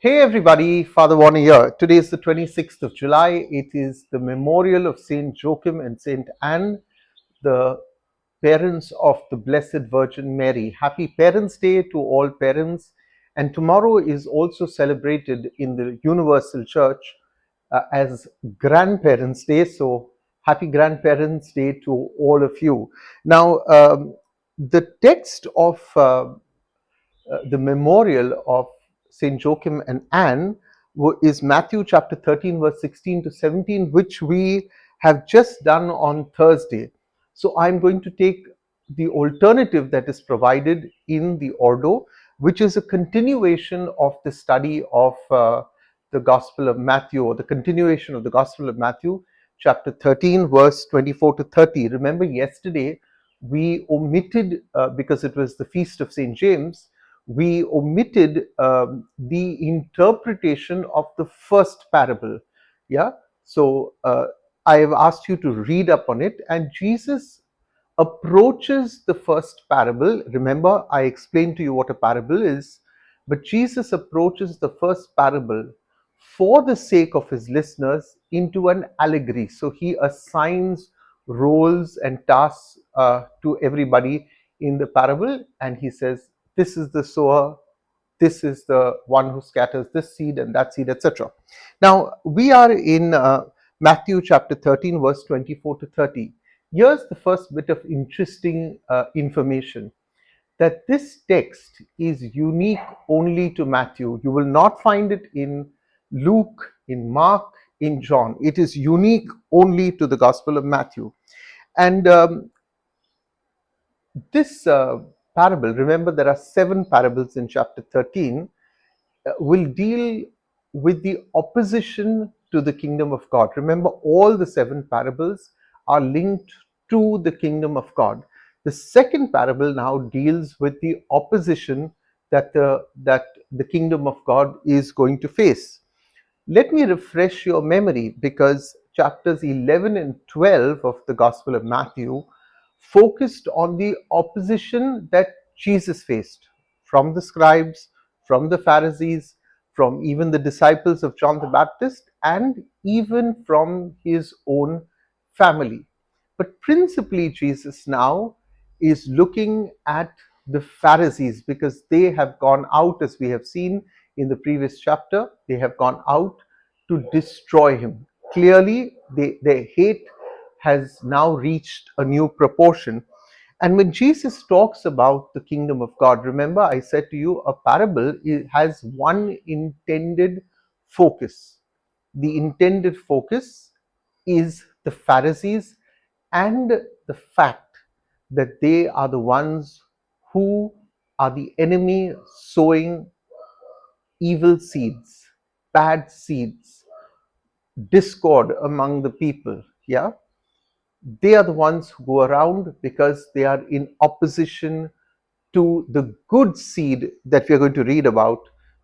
Hey everybody, Father Warner here. Today is the 26th of July. It is the memorial of Saint Joachim and Saint Anne, the parents of the Blessed Virgin Mary. Happy Parents' Day to all parents. And tomorrow is also celebrated in the Universal Church as Grandparents' Day. So happy Grandparents' Day to all of you. Now, the text of the memorial of Saint Joachim and Anne is Matthew chapter 13, verse 16 to 17, which we have just done on Thursday. So I'm going to take the alternative that is provided in the Ordo, which is a continuation of the study of the Gospel of Matthew, or the continuation of the Gospel of Matthew, chapter 13, verse 24 to 30. Remember, yesterday we omitted, because it was the feast of St. James, we omitted the interpretation of the first parable. Yeah. So I have asked you to read up on it, and Jesus approaches the first parable. Remember, I explained to you what a parable is, but Jesus approaches the first parable for the sake of his listeners into an allegory. So he assigns roles and tasks to everybody in the parable, and he says, this is the sower, this is the one who scatters this seed and that seed, etc. Now we are in Matthew chapter 13, verse 24 to 30. Here's the first bit of interesting information, that this text is unique only to Matthew. You will not find it in Luke, in Mark, in John. It is unique only to the Gospel of Matthew. And this parable, remember there are 7 parables in chapter 13, will deal with the opposition to the kingdom of God. Remember, all the 7 parables are linked to the kingdom of God. The second parable now deals with the opposition that the kingdom of God is going to face. Let me refresh your memory, because chapters 11 and 12 of the Gospel of Matthew focused on the opposition that Jesus faced from the scribes, from the Pharisees, from even the disciples of John the Baptist, and even from his own family. But principally, Jesus now is looking at the Pharisees, because they have gone out, as we have seen in the previous chapter, they have gone out to destroy him. Clearly, their hate has now reached a new proportion. And when Jesus talks about the kingdom of God, remember I said to you, a parable has one intended focus. The intended focus is the Pharisees and the fact that they are the ones who are the enemy, sowing evil seeds, bad seeds, discord among the people. Yeah, they are the ones who go around because they are in opposition to the good seed that we are going to read about,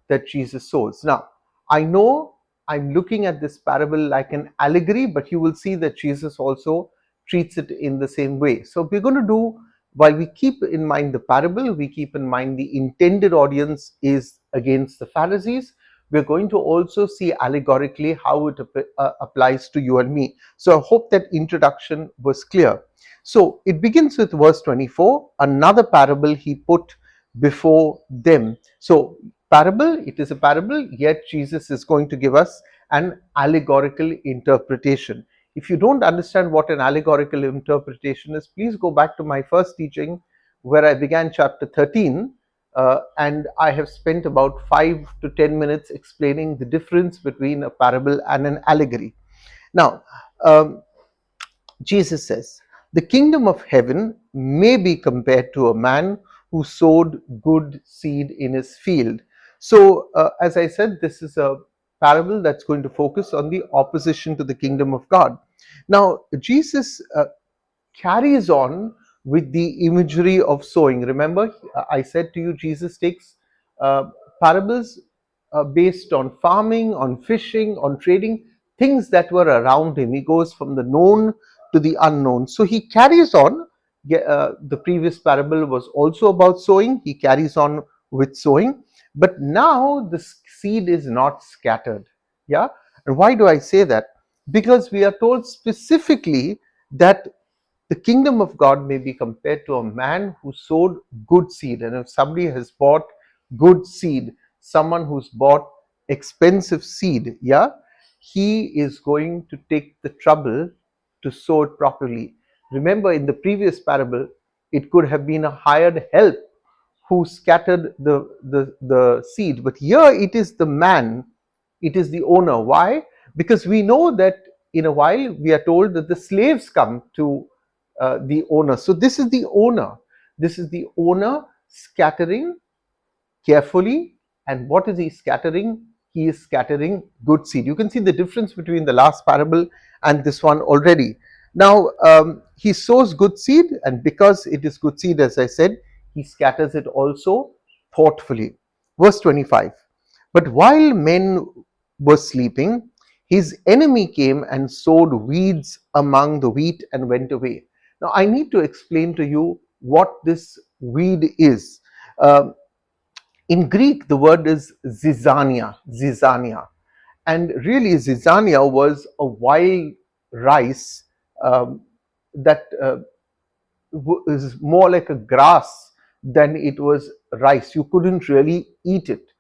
that Jesus sows. Now, I know I'm looking at this parable like an allegory, but you will see that Jesus also treats it in the same way. So we're going to do, while we keep in mind the parable, we keep in mind the intended audience is against the Pharisees. We're going to also see allegorically how it applies to you and me. So I hope that introduction was clear. So it begins with verse 24, another parable he put before them. So parable, it is a parable, yet Jesus is going to give us an allegorical interpretation. If you don't understand what an allegorical interpretation is, please go back to my first teaching where I began chapter 13, and I have spent about 5 to 10 minutes explaining the difference between a parable and an allegory. Now, Jesus says, the kingdom of heaven may be compared to a man who sowed good seed in his field. So, as I said, this is a parable that's going to focus on the opposition to the kingdom of God. Now, Jesus carries on with the imagery of sowing. Remember, I said to you, Jesus takes parables based on farming, on fishing, on trading, things that were around him. He goes from the known to the unknown. So he carries on. The previous parable was also about sowing. He carries on with sowing. But now the seed is not scattered. Yeah. And why do I say that? Because we are told specifically that the kingdom of God may be compared to a man who sowed good seed. And if somebody has bought good seed, someone who's bought expensive seed, yeah, he is going to take the trouble to sow it properly. Remember, in the previous parable, it could have been a hired help who scattered the seed. But here it is the man, it is the owner. Why? Because we know that in a while we are told that the slaves come to the owner. So this is the owner. This is the owner scattering carefully. And what is he scattering? He is scattering good seed. You can see the difference between the last parable and this one already. Now, he sows good seed, and because it is good seed, as I said, he scatters it also thoughtfully. Verse 25. But while men were sleeping, his enemy came and sowed weeds among the wheat and went away. Now, I need to explain to you what this weed is. Um, in Greek, the word is zizania. And really, zizania was a wild rice um, that is more like a grass than it was rice. You couldn't really eat it.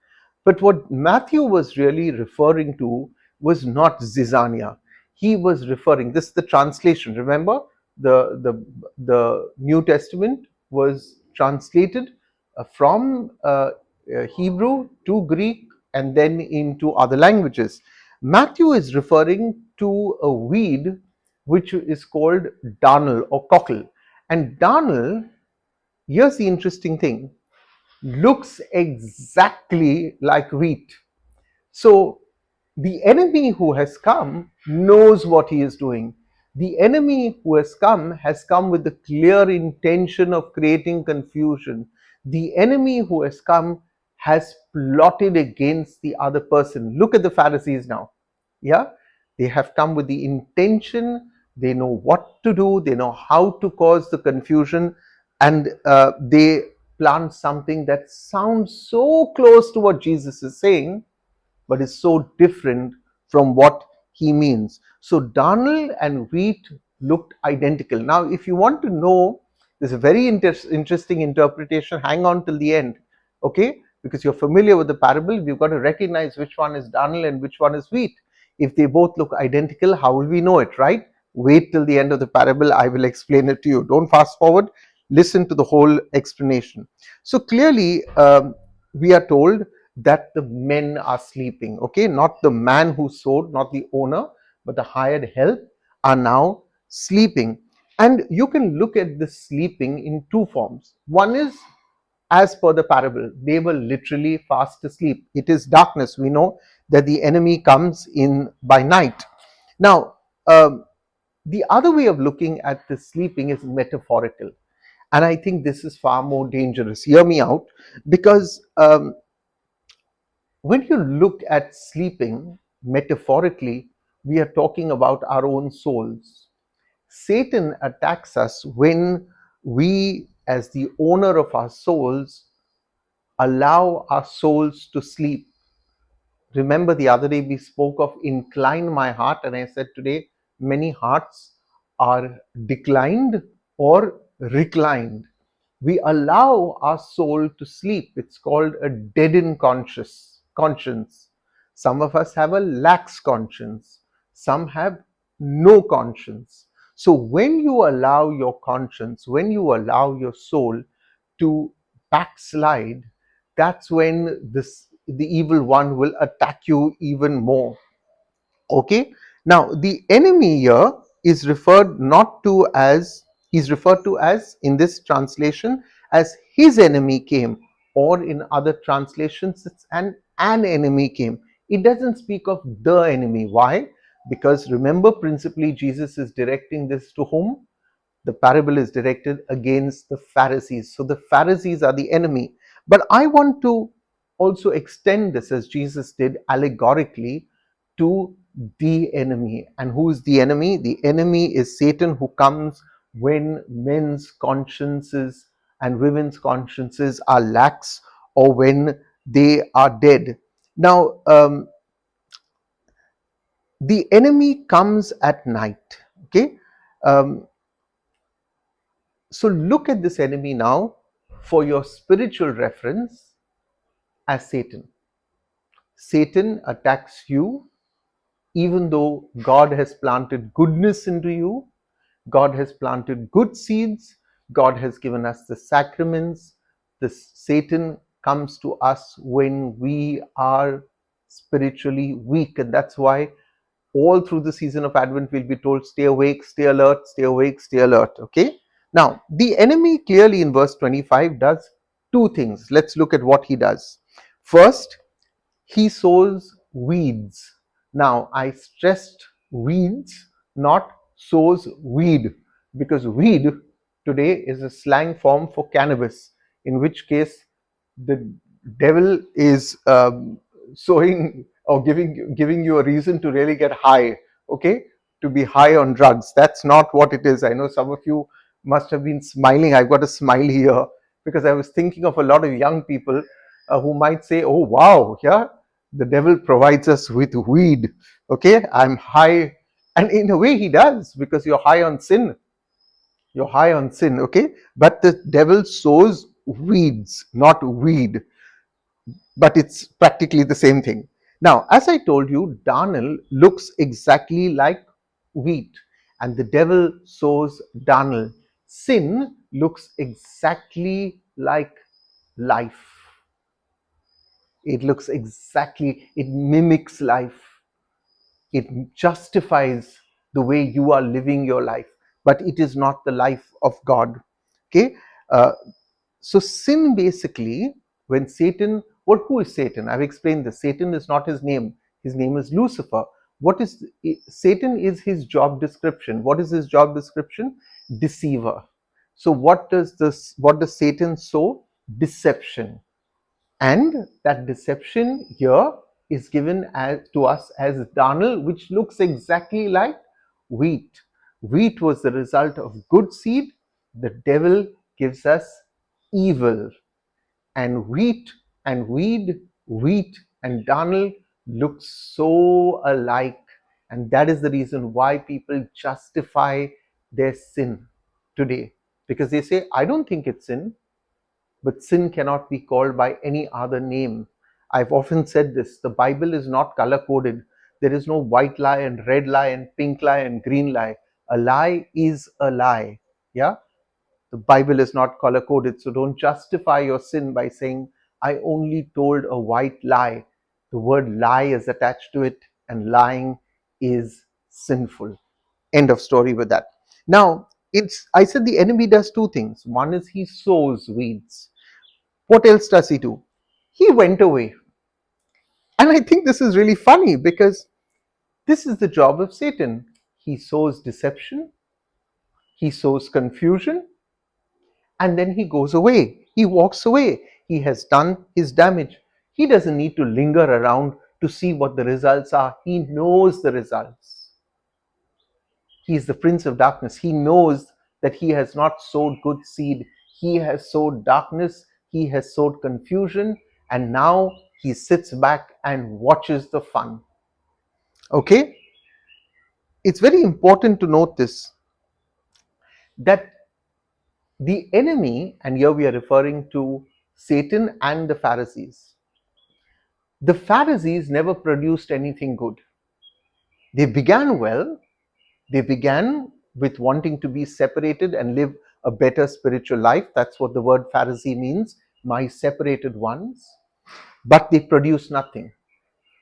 But what Matthew was really referring to was not zizania. He was referring, this is the translation. Remember, the New Testament was translated from Hebrew to Greek and then into other languages. Matthew is referring to a weed which is called darnel or cockle. And darnel, here's the interesting thing, looks exactly like wheat. So the enemy who has come knows what he is doing. The enemy who has come with the clear intention of creating confusion. The enemy who has come has plotted against the other person. Look at the Pharisees now. Yeah, they have come with the intention. They know what to do. They know how to cause the confusion, and they plant something that sounds so close to what Jesus is saying, but is so different from what he means. So darnel and wheat looked identical. Now, if you want to know, there's a very interesting interpretation. Hang on till the end, okay? Because you're familiar with the parable, we've got to recognize which one is darnel and which one is wheat. If they both look identical, how will we know it, right? Wait till the end of the parable, I will explain it to you. Don't fast forward, listen to the whole explanation. So clearly, we are told that the men are sleeping, okay? Not the man who sowed, not the owner, but the hired help are now sleeping. And you can look at this sleeping in two forms. One is, as per the parable, they were literally fast asleep. It is darkness. We know that the enemy comes in by night. Now, the other way of looking at the sleeping is metaphorical. And I think this is far more dangerous. Hear me out, because when you look at sleeping metaphorically, we are talking about our own souls. Satan attacks us when we, as the owner of our souls, allow our souls to sleep. Remember, the other day we spoke of incline my heart, and I said today many hearts are declined or reclined. We allow our soul to sleep. It's called a deadened conscience. Some of us have a lax conscience. Some have no conscience. So when you allow your conscience, when you allow your soul to backslide, that's when the evil one will attack you even more. Okay. Now the enemy here is referred not to as, he's referred to as, in this translation, as his enemy came, or in other translations it's an enemy came. It doesn't speak of the enemy. Why? Because remember, principally Jesus is directing this to whom? The parable is directed against the Pharisees. So the Pharisees are the enemy. But I want to also extend this, as Jesus did, allegorically to the enemy. And who is the enemy? The enemy is Satan, who comes when men's consciences and women's consciences are lax, or when they are dead. Now, the enemy comes at night. Okay, um, so look at this enemy now for your spiritual reference as Satan. Satan attacks you even though God has planted goodness into you. God has planted good seeds. God has given us the sacraments. This Satan comes to us when we are spiritually weak, and that's why all through the season of Advent we'll be told, stay awake, stay alert, stay awake, stay alert. Okay. Now, the enemy clearly in verse 25 does two things. Let's look at what he does. First, he sows weeds. Now, I stressed weeds, not sows weed, because weed today is a slang form for cannabis, in which case the devil is sowing or giving you a reason to really get high, okay, to be high on drugs. That's not what it is. I know some of you must have been smiling. I've got a smile here because I was thinking of a lot of young people who might say, oh wow, yeah, the devil provides us with weed. Okay, I'm high. And in a way he does, because you're high on sin. You're high on sin. Okay, but the devil sows weeds, not weed, but it's practically the same thing. Now, as I told you, darnel looks exactly like wheat, and the devil sows darnel. Sin looks exactly like life. It looks exactly, it mimics life. It justifies the way you are living your life, but it is not the life of God. Okay, uh, so sin basically, when Satan, what who is Satan? I've explained this. Satan is not his name. His name is Lucifer. What is Satan? Is his job description. What is his job description? Deceiver. So what does Satan sow? Deception. And that deception here is given to us as darnel, which looks exactly like wheat. Wheat was the result of good seed. The devil gives us evil. And wheat and weed, wheat and darnel look so alike. And that is the reason why people justify their sin today. Because they say, I don't think it's sin, but sin cannot be called by any other name. I've often said this, the Bible is not color coded. There is no white lie and red lie and pink lie and green lie. A lie is a lie. Yeah? The Bible is not color coded. So don't justify your sin by saying, I only told a white lie. The word lie is attached to it, and lying is sinful. End of story with that. Now, I said the enemy does two things. One is he sows weeds. What else does he do? He went away. And I think this is really funny because this is the job of Satan. He sows deception, he sows confusion, and then he goes away. He walks away. He has done his damage. He doesn't need to linger around to see what the results are. He knows the results. He is the prince of darkness. He knows that he has not sowed good seed. He has sowed darkness. He has sowed confusion. And now he sits back and watches the fun. Okay? It's very important to note this, that the enemy, and here we are referring to Satan and the Pharisees. The Pharisees never produced anything good. They began well. They began with wanting to be separated and live a better spiritual life. That's what the word Pharisee means, my separated ones. But they produced nothing.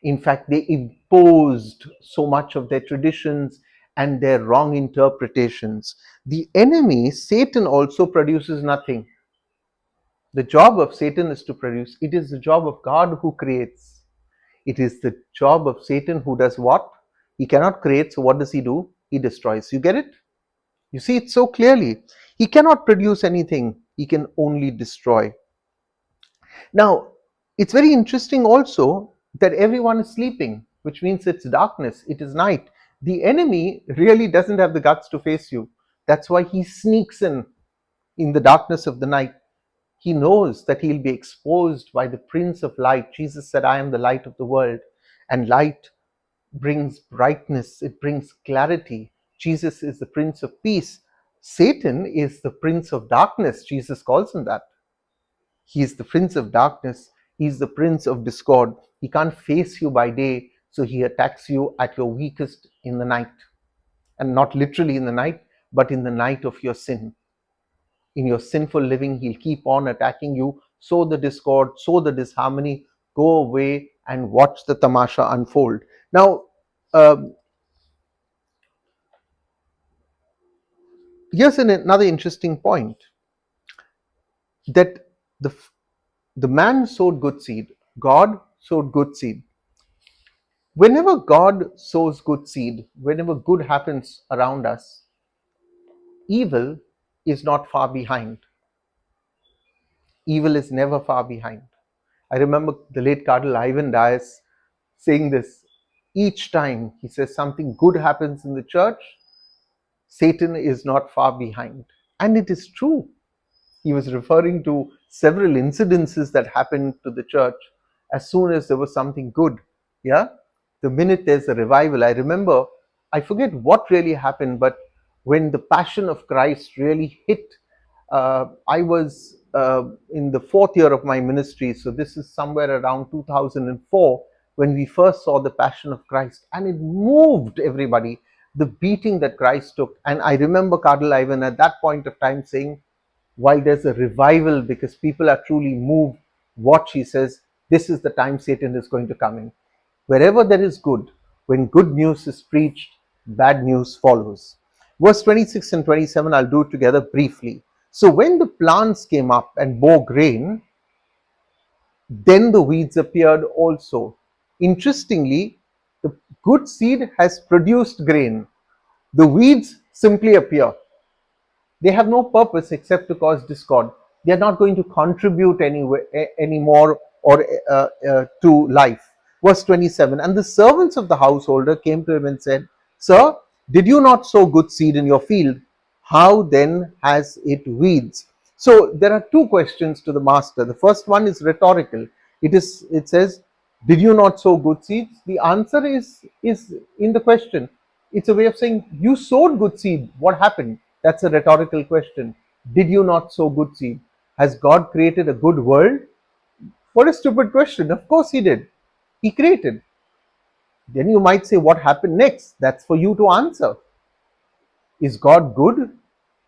In fact, they imposed so much of their traditions and their wrong interpretations. The enemy, Satan, also produces nothing. The job of Satan is to produce. It is the job of God who creates. It is the job of Satan who does what? He cannot create, so what does he do? He destroys. You get it? You see it so clearly. He cannot produce anything, he can only destroy. Now, it's very interesting also that everyone is sleeping, which means it's darkness, it is night. The enemy really doesn't have the guts to face you. That's why he sneaks in the darkness of the night. He knows that he'll be exposed by the Prince of Light. Jesus said, I am the light of the world. And light brings brightness, it brings clarity. Jesus is the Prince of Peace. Satan is the Prince of Darkness. Jesus calls him that. He is the Prince of Darkness. He's the Prince of Discord. He can't face you by day, so he attacks you at your weakest in the night. And not literally in the night, but in the night of your sin. In your sinful living, he'll keep on attacking you. Sow the discord, sow the disharmony, go away and watch the tamasha unfold. Now, um, here's another interesting point, that the man sowed good seed, God sowed good seed. Whenever God sows good seed, whenever good happens around us, evil is not far behind. Evil is never far behind. I remember the late Cardinal Ivan Dias saying this each time he says something good happens in the church, Satan is not far behind. And it is true. He was referring to several incidences that happened to the church as soon as there was something good. Yeah, the minute there's a revival. I remember, I forget what really happened, but when the passion of Christ really hit, I was in the fourth year of my ministry, so this is somewhere around 2004 when we first saw the passion of Christ, and it moved everybody, the beating that Christ took. And I remember Cardinal Ivan at that point of time saying, while there's a revival because people are truly moved, watch, he says, this is the time Satan is going to come in. Wherever there is good, when good news is preached, bad news follows. Verse 26 and 27, I'll do it together briefly. So when the plants came up and bore grain, then the weeds appeared also. Interestingly, the good seed has produced grain. The weeds simply appear. They have no purpose except to cause discord. They are not going to contribute any more or to life. Verse 27, and the servants of the householder came to him and said, Sir, did you not sow good seed in your field? How then has it weeds? So there are two questions to the master. The first one is rhetorical. It says, did you not sow good seeds? The answer is in the question. It's a way of saying, you sowed good seed. What happened? That's a rhetorical question. Did you not sow good seed? Has God created a good world? What a stupid question. Of course he did. He created. Then you might say, what happened next? That's for you to answer. Is God good?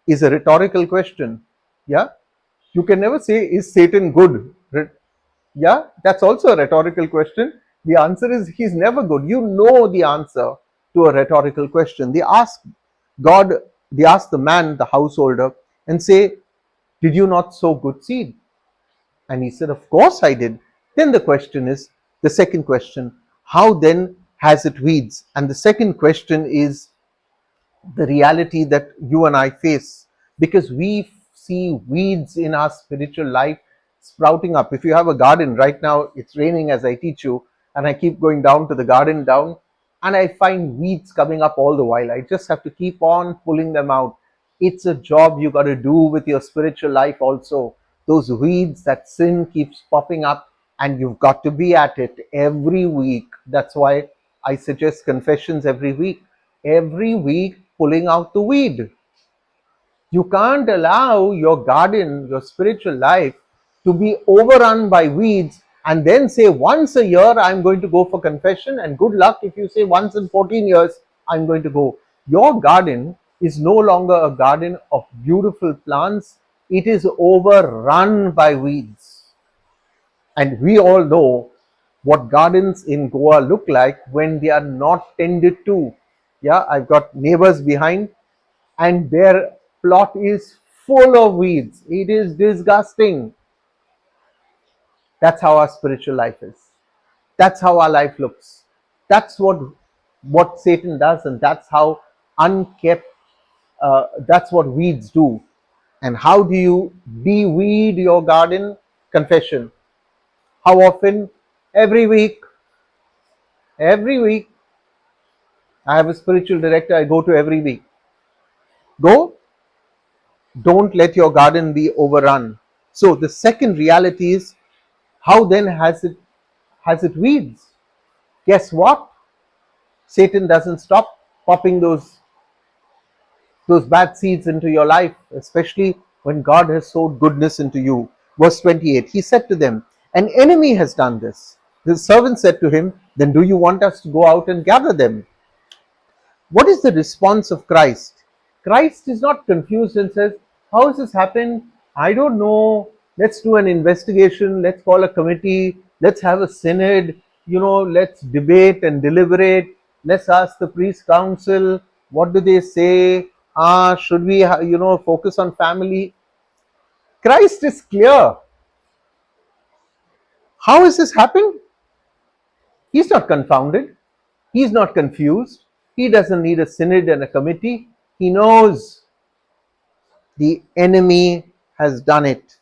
Is a rhetorical question. Yeah. You can never say, is Satan good? Yeah, that's also a rhetorical question. The answer is, he's never good. You know the answer to a rhetorical question. They ask God, they ask the man, the householder, and say, did you not sow good seed? And he said, of course I did. Then the question is, the second question, how then has it weeds? And the second question is the reality that you and I face, because we see weeds in our spiritual life sprouting up. If you have a garden right now, it's raining as I teach you, and I keep going down to the garden down, and I find weeds coming up all the while. I just have to keep on pulling them out. It's a job you got to do with your spiritual life also. Those weeds, that sin keeps popping up, and you've got to be at it every week. That's why I suggest confessions every week. Every week, pulling out the weed. You can't allow your garden, your spiritual life, to be overrun by weeds and then say once a year I'm going to go for confession, and good luck if you say once in 14 years I'm going to go. Your garden is no longer a garden of beautiful plants, it is overrun by weeds. And we all know what gardens in Goa look like when they are not tended to. Yeah, I've got neighbors behind, and their plot is full of weeds. It is disgusting. That's how our spiritual life is. That's how our life looks. That's what Satan does, and that's how unkept. That's what weeds do. And how do you de-weed your garden? Confession. How often? Every week. Every week. I have a spiritual director I go to every week. Go. Don't let your garden be overrun. So the second reality is, how then has it weeds? Guess what? Satan doesn't stop popping those bad seeds into your life, especially when God has sowed goodness into you. Verse 28, he said to them, an enemy has done this. The servant said to him, then do you want us to go out and gather them? What is the response of Christ? Christ is not confused and says, how has this happened? I don't know. Let's do an investigation. Let's call a committee. Let's have a synod. Let's debate and deliberate. Let's ask the priest council. What do they say? Should we, focus on family? Christ is clear. How has this happened? He's not confounded. He's not confused. He doesn't need a synod and a committee. He knows the enemy has done it.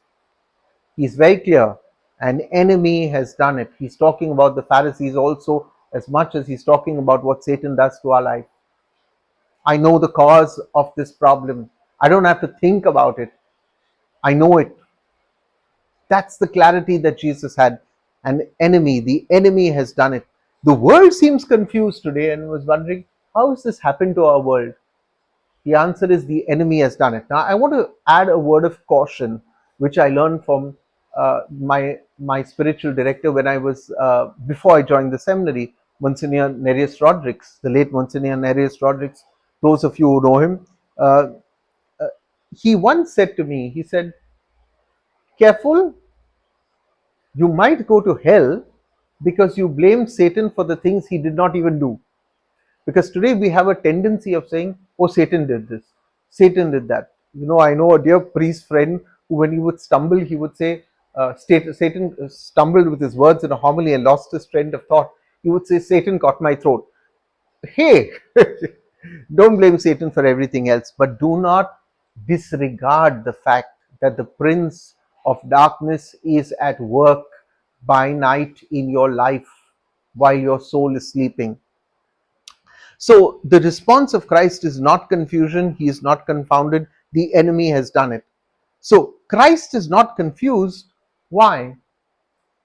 He's very clear. An enemy has done it. He's talking about the Pharisees also, as much as he's talking about what Satan does to our life. I know the cause of this problem. I don't have to think about it. I know it. That's the clarity that Jesus had. An enemy, the enemy has done it. The world seems confused today and was wondering, how has this happened to our world? The answer is, the enemy has done it. Now, I want to add a word of caution, which I learned from my spiritual director when I was before I joined the seminary, Monsignor Nereus Rodrigues, the late Monsignor Nereus Rodrigues. Those of you who know him, uh, uh, he once said to me, he said, "Careful, you might go to hell because you blame Satan for the things he did not even do." Because today we have a tendency of saying, oh, Satan did this, Satan did that. I know a dear priest friend who, when he would stumble, he would say, Satan stumbled with his words in a homily and lost his train of thought. He would say, Satan caught my throat. Hey, don't blame Satan for everything else, but do not disregard the fact that the prince of darkness is at work by night in your life while your soul is sleeping. So the response of Christ is not confusion, he is not confounded, the enemy has done it. So Christ is not confused. Why?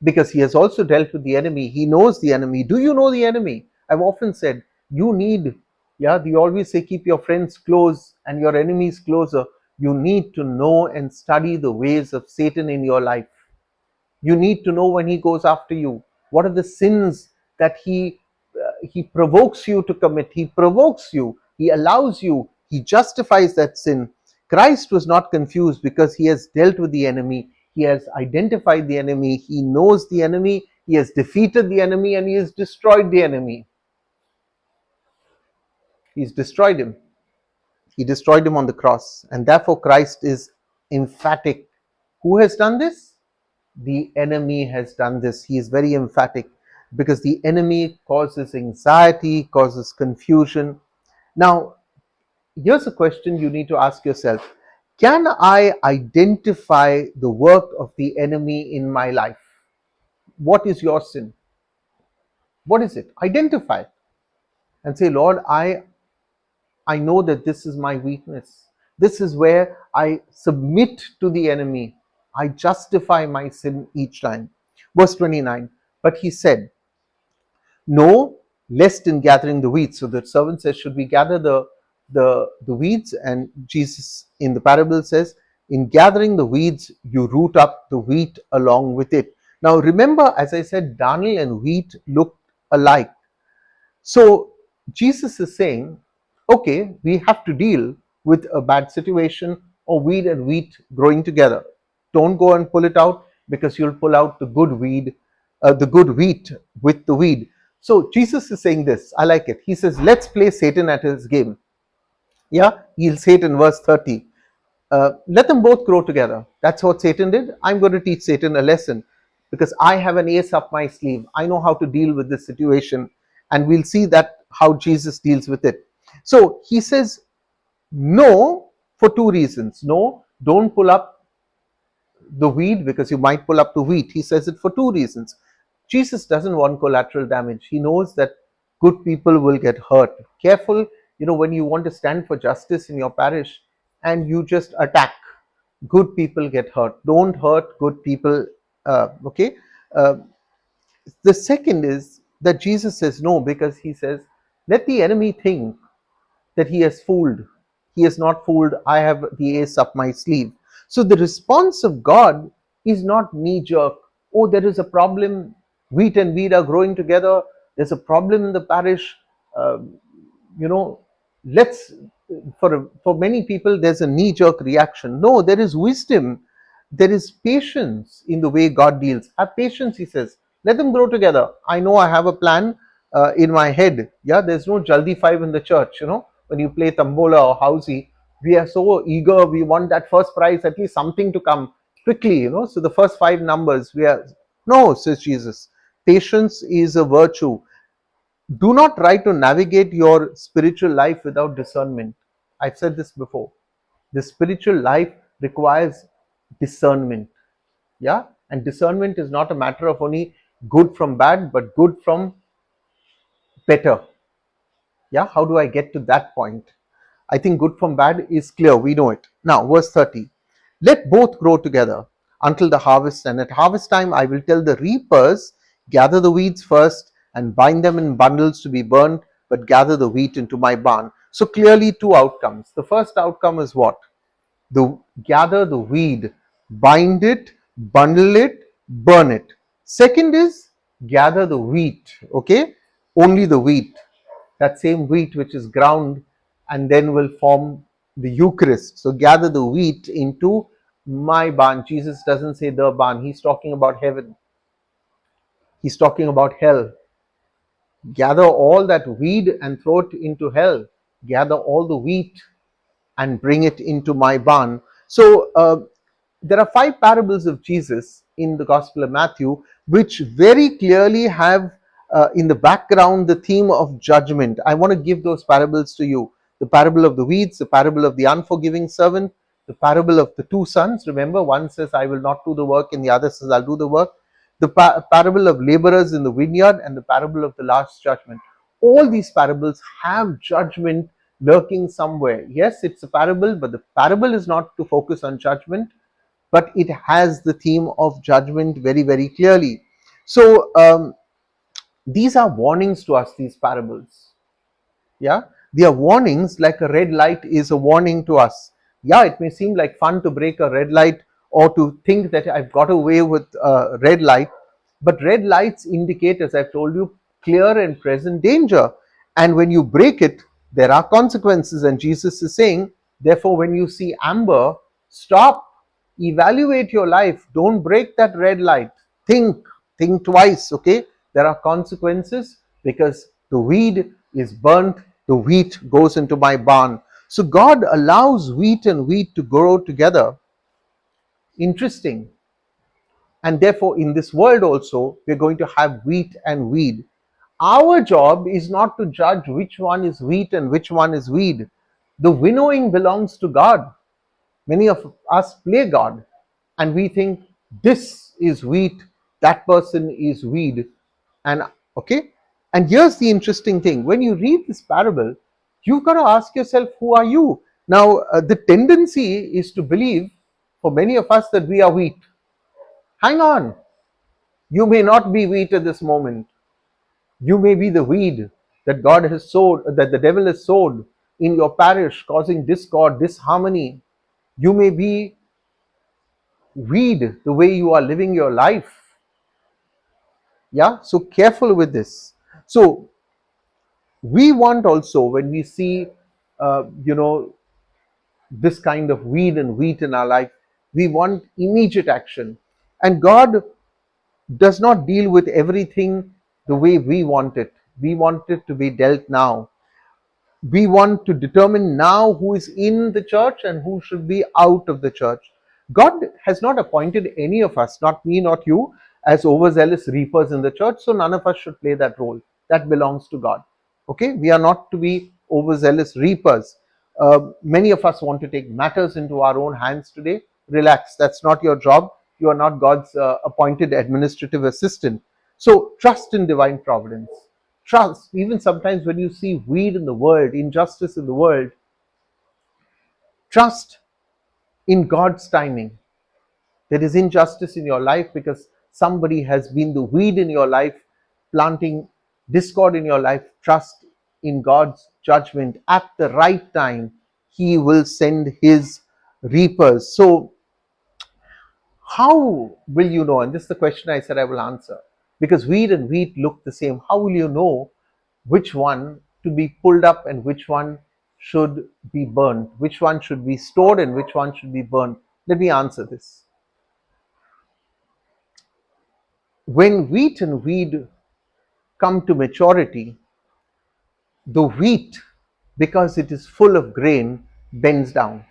Because he has also dealt with the enemy. He knows the enemy. Do you know the enemy? I've often said, you need, they always say, keep your friends close and your enemies closer. You need to know and study the ways of Satan in your life. You need to know when he goes after you. What are the sins that he provokes you to commit? He provokes you. He allows you. He justifies that sin. Christ was not confused because he has dealt with the enemy. He has identified the enemy. He knows the enemy. He has defeated the enemy and he has destroyed the enemy. He's destroyed him. He destroyed him on the cross. And therefore Christ is emphatic. Who has done this? The enemy has done this. He is very emphatic because the enemy causes anxiety, causes confusion. Now, here's a question you need to ask yourself. Can I identify the work of the enemy in my life? What is your sin? What is it? Identify and say, Lord, I know that this is my weakness. This is where I submit to the enemy. I justify my sin each time. Verse 29, but he said, no, lest in gathering the weeds. So the servant says, should we gather the weeds? And Jesus in the parable says, in gathering the weeds, you root up the wheat along with it. Now remember, as I said, darnel and wheat look alike. So Jesus is saying, okay, we have to deal with a bad situation or weed and wheat growing together. Don't go and pull it out because you'll pull out the good the good wheat with the weed. So Jesus is saying this. I like it. He says, let's play Satan at his game. Yeah, he'll say it in verse 30. Let them both grow together. That's what Satan did. I'm going to teach Satan a lesson because I have an ace up my sleeve. I know how to deal with this situation. And we'll see that how Jesus deals with it. So he says, no, for two reasons. No, don't pull up the weed because you might pull up the wheat. He says it for two reasons. Jesus doesn't want collateral damage. He knows that good people will get hurt. Careful, when you want to stand for justice in your parish and you just attack. good people get hurt. Don't hurt good people. Okay. Uh, the second is that Jesus says no, because he says, let the enemy think that he has fooled. He has not fooled. I have the ace up my sleeve. So the response of God is not knee jerk. Oh, there is a problem. Wheat and weed are growing together. There's a problem in the parish. Um, you know, let's, for many people there's a knee jerk reaction. No, there is wisdom, there is patience in the way God deals. Have patience, he says. Let them grow together. I know I have a plan in my head. Yeah, there's no jaldi five in the church. When you play tambola or housey, we are so eager. We want that first prize, at least something to come quickly. So the first five numbers, we are. No, says Jesus. Patience is a virtue. Do not try to navigate your spiritual life without discernment. I've said this before. The spiritual life requires discernment. Yeah, and discernment is not a matter of only good from bad, but good from better. Yeah, how do I get to that point? I think good from bad is clear. We know it. Now, verse 30. Let both grow together until the harvest, and at harvest time I will tell the reapers, gather the weeds first and bind them in bundles to be burned, but gather the wheat into my barn. So clearly, two outcomes. The first outcome is what? The gather the weed, bind it, bundle it, burn it. Second is gather the wheat. Okay, only the wheat, that same wheat which is ground and then will form the Eucharist. So gather the wheat into my barn. Jesus doesn't say the barn, he's talking about heaven, he's talking about hell. Gather all that weed and throw it into hell. Gather all the wheat and bring it into my barn. So there are five parables of Jesus in the Gospel of Matthew, which very clearly have in the background the theme of judgment. I want to give those parables to you. The parable of the weeds, the parable of the unforgiving servant, the parable of the two sons. Remember, one says, I will not do the work, and the other says, I'll do the work. The parable of laborers in the vineyard, and the parable of the last judgment. All these parables have judgment lurking somewhere. Yes, it's a parable, but the parable is not to focus on judgment, but it has the theme of judgment very, very clearly. So these are warnings to us, these parables. Yeah, they are warnings. Like a red light is a warning to us. Yeah, it may seem like fun to break a red light or to think that I've got away with a red light, but red lights indicate, as I've told you, clear and present danger. And when you break it, there are consequences. And Jesus is saying, therefore, when you see amber, stop, evaluate your life, don't break that red light. Think twice. Okay, there are consequences, because the weed is burnt, the wheat goes into my barn. So God allows wheat and wheat to grow together. Interesting. And therefore, in this world also, we're going to have wheat and weed. Our job is not to judge which one is wheat and which one is weed. The winnowing belongs to God. Many of us play God, and we think this is wheat, that person is weed. And okay, and here's the interesting thing: when you read this parable, you've got to ask yourself, who are you? Now, the tendency is to believe, for many of us, that we are wheat. Hang on, you may not be wheat at this moment. You may be the weed that God has sowed, that the devil has sowed in your parish, causing discord, disharmony. You may be weed the way you are living your life. Yeah, so careful with this. So we want also, when we see this kind of weed and wheat in our life, we want immediate action. And God does not deal with everything the way we want it. We want it to be dealt now. We want to determine now who is in the church and who should be out of the church. God has not appointed any of us, not me, not you, as overzealous reapers in the church, so none of us should play that role. That belongs to God. Okay, we are not to be overzealous reapers. Many of us want to take matters into our own hands today. Relax, that's not your job. You are not God's appointed administrative assistant. So trust in divine providence. Trust, even sometimes when you see weed in the world, injustice in the world, trust in God's timing. There is injustice in your life because somebody has been the weed in your life, planting discord in your life. Trust in God's judgment. At the right time, He will send His reapers. So, how will you know? And this is the question I said I will answer. Because weed and wheat look the same. How will you know which one to be pulled up and which one should be burned? Which one should be stored and which one should be burned? Let me answer this. When wheat and weed come to maturity, the wheat, because it is full of grain, bends down.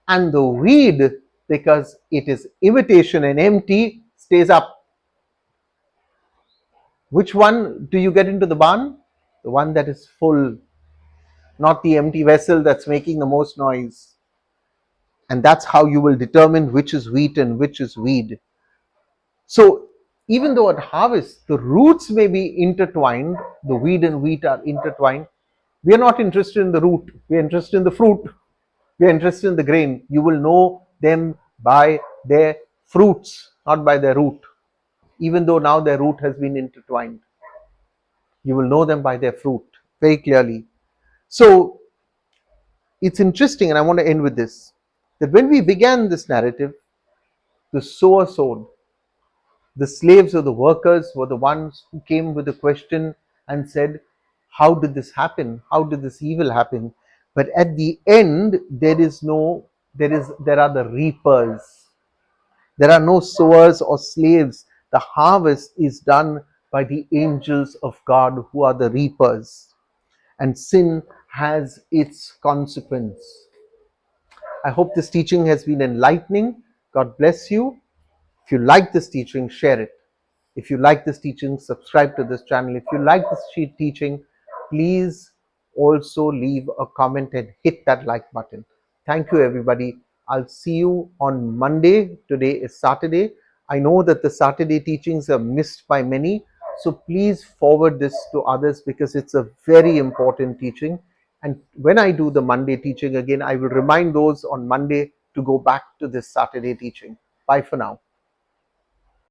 And the weed, because it is imitation and empty, stays up. Which one do you get into the barn? The one that is full, not the empty vessel that's making the most noise. And that's how you will determine which is wheat and which is weed. So, even though at harvest the roots may be intertwined, the weed and wheat are intertwined, we are not interested in the root, we are interested in the fruit, we are interested in the grain. You will know them by their fruits, not by their root. Even though now their root has been intertwined, you will know them by their fruit very clearly. So it's interesting, and I want to end with this, that when we began this narrative, the sower sowed. The slaves or the workers were the ones who came with a question and said, how did this happen? How did this evil happen? But at the end, there are the reapers. There are no sowers or slaves. The harvest is done by the angels of God who are the reapers. And sin has its consequence. I hope this teaching has been enlightening. God bless you. If you like this teaching, share it. If you like this teaching, subscribe to this channel. If you like this teaching, please also leave a comment and hit that like button. Thank you, everybody. I'll see you on Monday. Today is Saturday. I know that the Saturday teachings are missed by many, so please forward this to others because it's a very important teaching. And when I do the Monday teaching again, I will remind those on Monday to go back to this Saturday teaching. Bye for now.